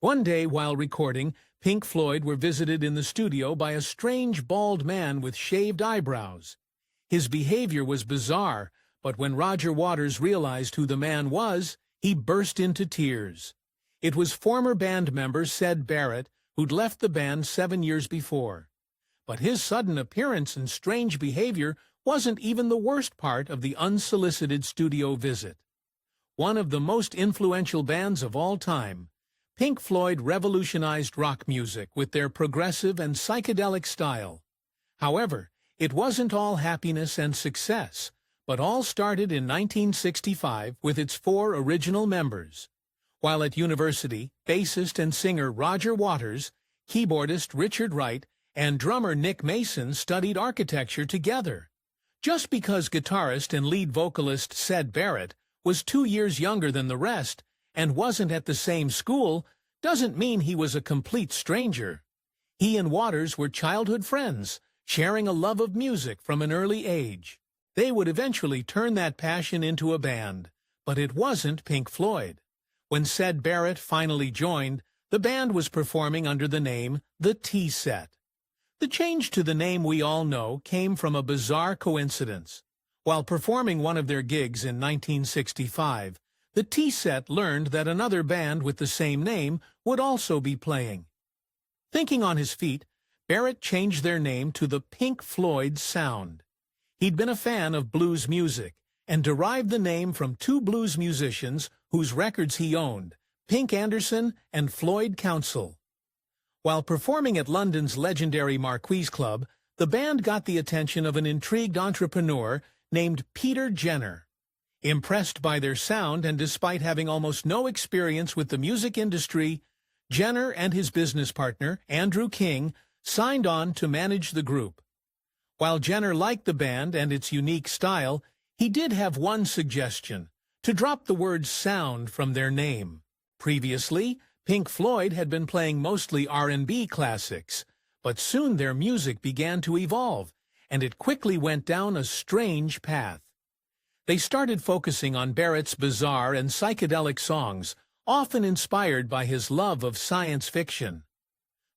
One day, while recording, Pink Floyd were visited in the studio by a strange bald man with shaved eyebrows. His behavior was bizarre, but when Roger Waters realized who the man was, he burst into tears. It was former band member Syd Barrett, who'd left the band 7 years before. But his sudden appearance and strange behavior wasn't even the worst part of the unsolicited studio visit. One of the most influential bands of all time, Pink Floyd revolutionized rock music with their progressive and psychedelic style. However, it wasn't all happiness and success, but all started in 1965 with its 4 original members. While at university, bassist and singer Roger Waters, keyboardist Richard Wright, and drummer Nick Mason studied architecture together. Just because guitarist and lead vocalist Syd Barrett was 2 years younger than the rest and wasn't at the same school doesn't mean he was a complete stranger. He and Waters were childhood friends, sharing a love of music from an early age. They would eventually turn that passion into a band, but it wasn't Pink Floyd. When Syd Barrett finally joined, the band was performing under the name The T-Set. The change to the name we all know came from a bizarre coincidence. While performing one of their gigs in 1965, the T-Set learned that another band with the same name would also be playing. Thinking on his feet, Barrett changed their name to the Pink Floyd Sound. He'd been a fan of blues music and derived the name from 2 blues musicians whose records he owned, Pink Anderson and Floyd Council. While performing at London's legendary Marquis Club, the band got the attention of an intrigued entrepreneur named Peter Jenner. Impressed by their sound and despite having almost no experience with the music industry, Jenner and his business partner, Andrew King, signed on to manage the group. While Jenner liked the band and its unique style, he did have one suggestion: to drop the word sound from their name. Previously, Pink Floyd had been playing mostly R&B classics, but soon their music began to evolve, and it quickly went down a strange path. They started focusing on Barrett's bizarre and psychedelic songs, often inspired by his love of science fiction.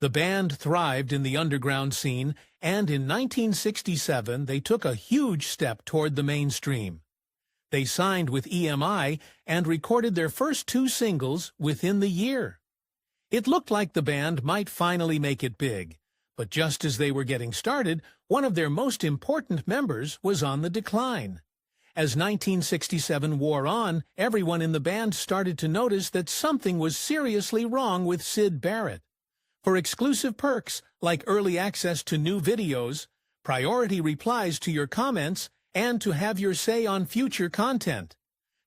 The band thrived in the underground scene, and in 1967 they took a huge step toward the mainstream. They signed with EMI and recorded their first 2 singles within the year. It looked like the band might finally make it big, but just as they were getting started, one of their most important members was on the decline. As 1967 wore on, everyone in the band started to notice that something was seriously wrong with Syd Barrett. For exclusive perks like early access to new videos, priority replies to your comments, and to have your say on future content,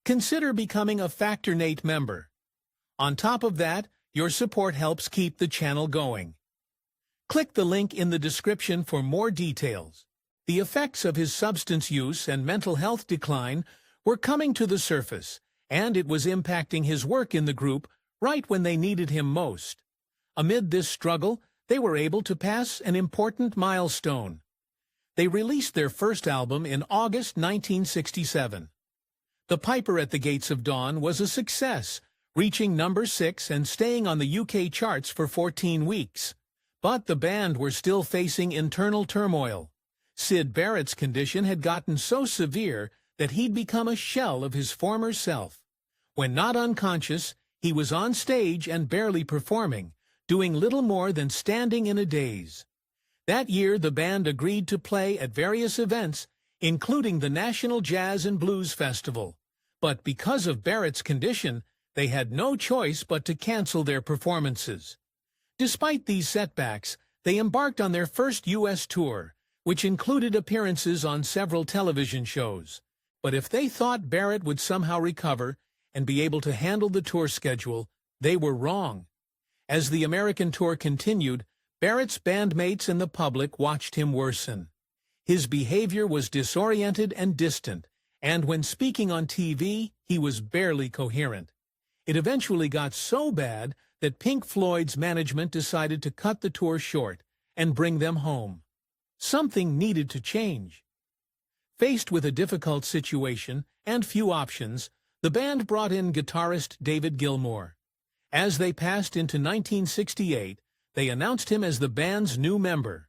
consider becoming a Factor8 member. On top of that, your support helps keep the channel going. Click the link in the description for more details. The effects of his substance use and mental health decline were coming to the surface, and it was impacting his work in the group right when they needed him most. Amid this struggle, they were able to pass an important milestone. They released their first album in August 1967. The Piper at the Gates of Dawn was a success, reaching number 6 and staying on the UK charts for 14 weeks. But the band were still facing internal turmoil. Syd Barrett's condition had gotten so severe that he'd become a shell of his former self. When not unconscious, he was on stage and barely performing, doing little more than standing in a daze. That year, the band agreed to play at various events, including the National Jazz and Blues Festival. But because of Barrett's condition, they had no choice but to cancel their performances. Despite these setbacks, they embarked on their first U.S. tour, which included appearances on several television shows. But if they thought Barrett would somehow recover and be able to handle the tour schedule, they were wrong. As the American tour continued, Barrett's bandmates and the public watched him worsen. His behavior was disoriented and distant, and when speaking on TV, he was barely coherent. It eventually got so bad that Pink Floyd's management decided to cut the tour short and bring them home. Something needed to change. Faced with a difficult situation and few options, the band brought in guitarist David Gilmour. As they passed into 1968, they announced him as the band's new member.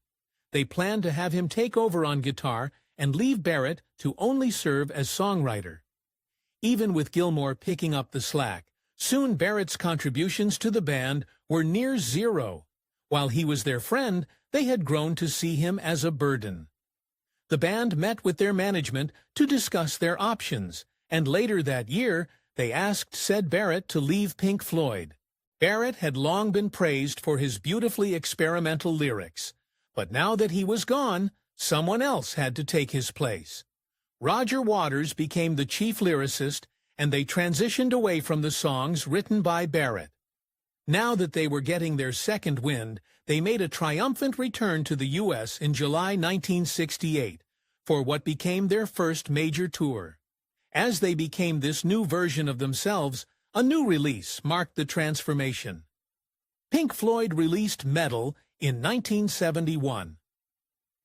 They planned to have him take over on guitar and leave Barrett to only serve as songwriter. Even with Gilmour picking up the slack, soon Barrett's contributions to the band were near zero. While he was their friend, they had grown to see him as a burden. The band met with their management to discuss their options, and later that year, they asked Syd Barrett to leave Pink Floyd. Barrett had long been praised for his beautifully experimental lyrics, but now that he was gone, someone else had to take his place. Roger Waters became the chief lyricist, and they transitioned away from the songs written by Barrett. Now that they were getting their second wind, they made a triumphant return to the U.S. in July 1968 for what became their first major tour. As they became this new version of themselves, a new release marked the transformation. Pink Floyd released Metal in 1971.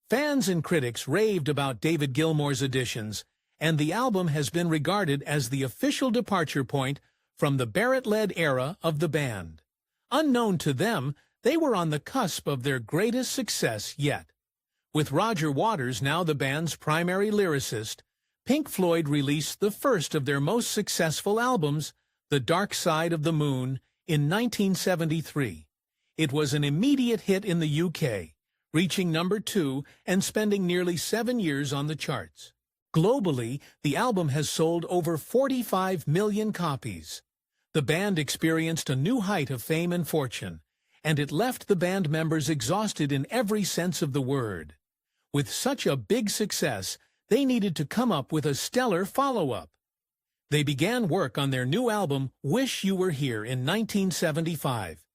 Fans and critics raved about David Gilmour's additions, and the album has been regarded as the official departure point from the Barrett-led era of the band. Unknown to them, they were on the cusp of their greatest success yet. With Roger Waters now the band's primary lyricist, Pink Floyd released the first of their most successful albums, The Dark Side of the Moon, in 1973. It was an immediate hit in the UK, reaching number 2 and spending nearly 7 years on the charts. Globally, the album has sold over 45 million copies. The band experienced a new height of fame and fortune, and it left the band members exhausted in every sense of the word. With such a big success, they needed to come up with a stellar follow-up. They began work on their new album, Wish You Were Here, in 1975.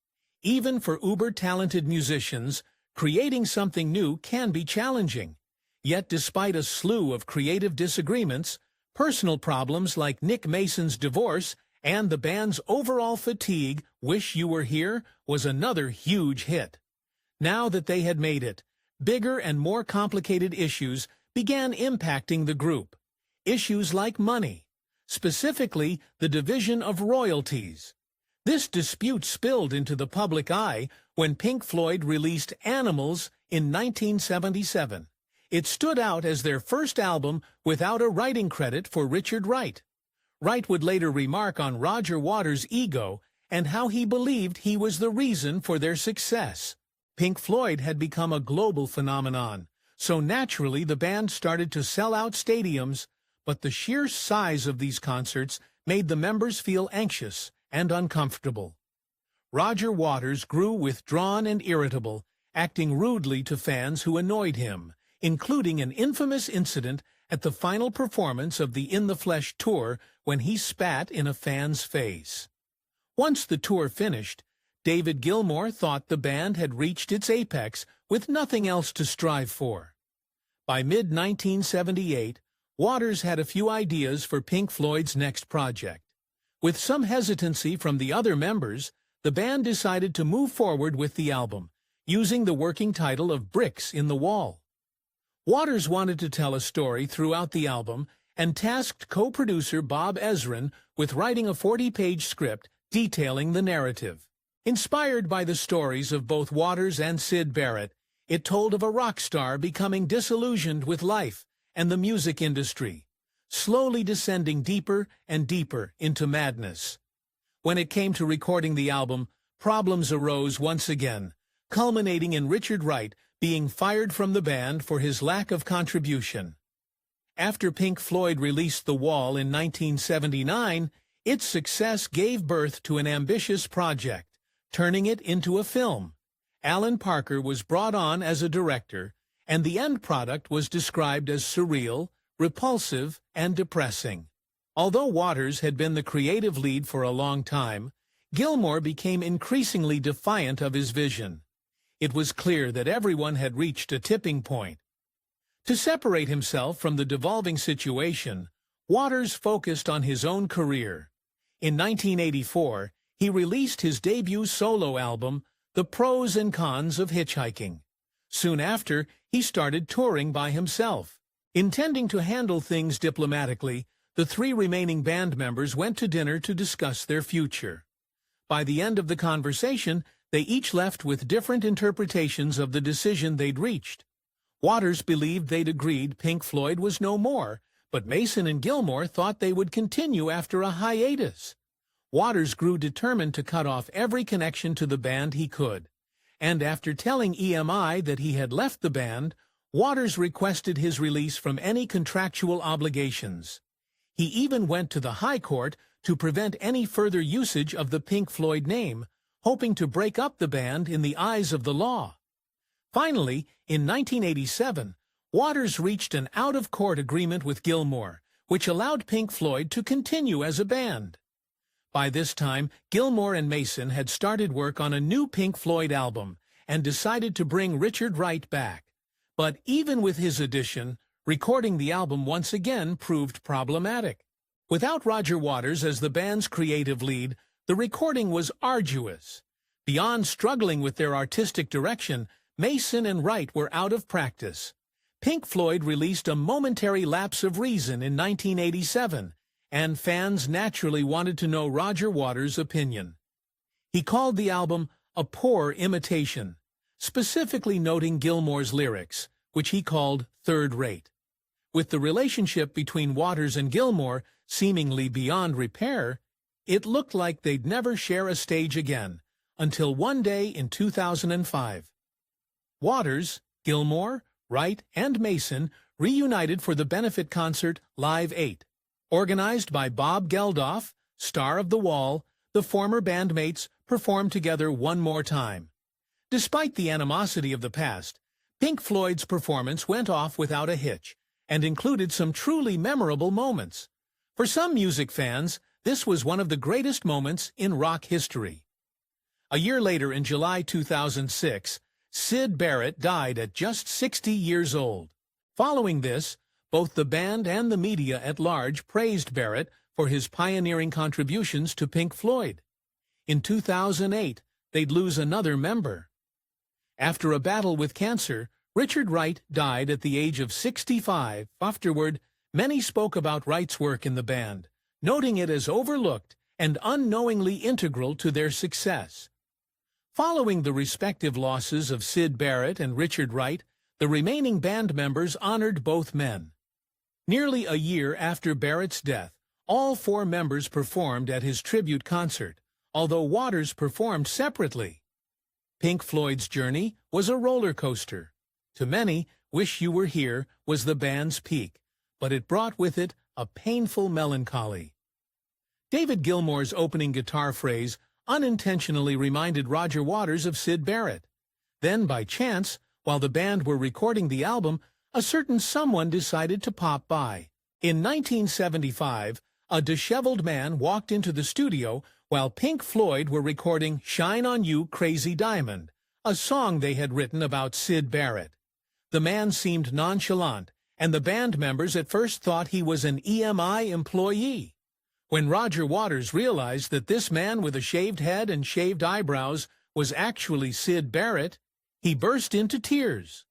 Even for uber-talented musicians, creating something new can be challenging. Yet despite a slew of creative disagreements, personal problems like Nick Mason's divorce, and the band's overall fatigue, Wish You Were Here was another huge hit. Now that they had made it, bigger and more complicated issues began impacting the group. Issues like money, specifically the division of royalties. This dispute spilled into the public eye when Pink Floyd released Animals in 1977. It stood out as their first album without a writing credit for Richard Wright. Wright would later remark on Roger Waters' ego and how he believed he was the reason for their success. Pink Floyd had become a global phenomenon, so naturally the band started to sell out stadiums, but the sheer size of these concerts made the members feel anxious and uncomfortable. Roger Waters grew withdrawn and irritable, acting rudely to fans who annoyed him, including an infamous incident at the final performance of the In the Flesh tour when he spat in a fan's face. Once the tour finished, David Gilmour thought the band had reached its apex with nothing else to strive for. By mid-1978, Waters had a few ideas for Pink Floyd's next project. With some hesitancy from the other members, the band decided to move forward with the album, using the working title of Bricks in the Wall. Waters wanted to tell a story throughout the album and tasked co-producer Bob Ezrin with writing a 40-page script detailing the narrative. Inspired by the stories of both Waters and Syd Barrett, it told of a rock star becoming disillusioned with life and the music industry, slowly descending deeper and deeper into madness. When it came to recording the album, problems arose once again, culminating in Richard Wright being fired from the band for his lack of contribution. After Pink Floyd released The Wall in 1979, its success gave birth to an ambitious project, turning it into a film. Alan Parker was brought on as a director, and the end product was described as surreal, repulsive, and depressing. Although Waters had been the creative lead for a long time, Gilmour became increasingly defiant of his vision. It was clear that everyone had reached a tipping point. To separate himself from the devolving situation, Waters focused on his own career. In 1984, he released his debut solo album, The Pros and Cons of Hitchhiking. Soon after, he started touring by himself. Intending to handle things diplomatically, the 3 remaining band members went to dinner to discuss their future. By the end of the conversation, they each left with different interpretations of the decision they'd reached. Waters believed they'd agreed Pink Floyd was no more, but Mason and Gilmour thought they would continue after a hiatus. Waters grew determined to cut off every connection to the band he could, and after telling EMI that he had left the band, Waters requested his release from any contractual obligations. He even went to the High Court to prevent any further usage of the Pink Floyd name, hoping to break up the band in the eyes of the law. Finally, in 1987, Waters reached an out-of-court agreement with Gilmour, which allowed Pink Floyd to continue as a band. By this time, Gilmour and Mason had started work on a new Pink Floyd album and decided to bring Richard Wright back. But even with his addition, recording the album once again proved problematic. Without Roger Waters as the band's creative lead, the recording was arduous. Beyond struggling with their artistic direction, Mason and Wright were out of practice. Pink Floyd released a momentary lapse of reason in 1987, and fans naturally wanted to know Roger Waters' opinion. He called the album a poor imitation, specifically noting Gilmour's lyrics, which he called third-rate. With the relationship between Waters and Gilmour seemingly beyond repair, it looked like they'd never share a stage again, until one day in 2005. Waters, Gilmour, Wright, and Mason reunited for the benefit concert Live 8. Organized by Bob Geldof, star of The Wall, the former bandmates performed together one more time. Despite the animosity of the past, Pink Floyd's performance went off without a hitch and included some truly memorable moments. For some music fans, this was one of the greatest moments in rock history. A year later, in July 2006, Syd Barrett died at just 60 years old. Following this, both the band and the media at large praised Barrett for his pioneering contributions to Pink Floyd. In 2008, they'd lose another member. After a battle with cancer, Richard Wright died at the age of 65. Afterward, many spoke about Wright's work in the band, noting it as overlooked and unknowingly integral to their success. Following the respective losses of Syd Barrett and Richard Wright, the remaining band members honored both men. Nearly a year after Barrett's death, all four members performed at his tribute concert, although Waters performed separately. Pink Floyd's journey was a roller coaster. To many, Wish You Were Here was the band's peak, but it brought with it a painful melancholy. David Gilmour's opening guitar phrase unintentionally reminded Roger Waters of Syd Barrett. Then, by chance, while the band were recording the album, a certain someone decided to pop by. In 1975, a disheveled man walked into the studio while Pink Floyd were recording Shine On You, Crazy Diamond, a song they had written about Syd Barrett. The man seemed nonchalant, and the band members at first thought he was an EMI employee. When Roger Waters realized that this man with a shaved head and shaved eyebrows was actually Syd Barrett, he burst into tears.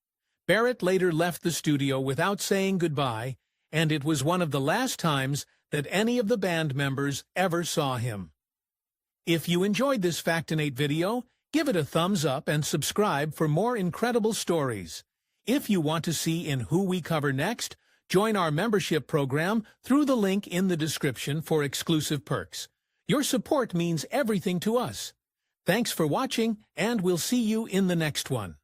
Barrett later left the studio without saying goodbye, and it was one of the last times that any of the band members ever saw him. If you enjoyed this Factinate video, give it a thumbs up and subscribe for more incredible stories. If you want to see in who we cover next, join our membership program through the link in the description for exclusive perks. Your support means everything to us. Thanks for watching, and we'll see you in the next one.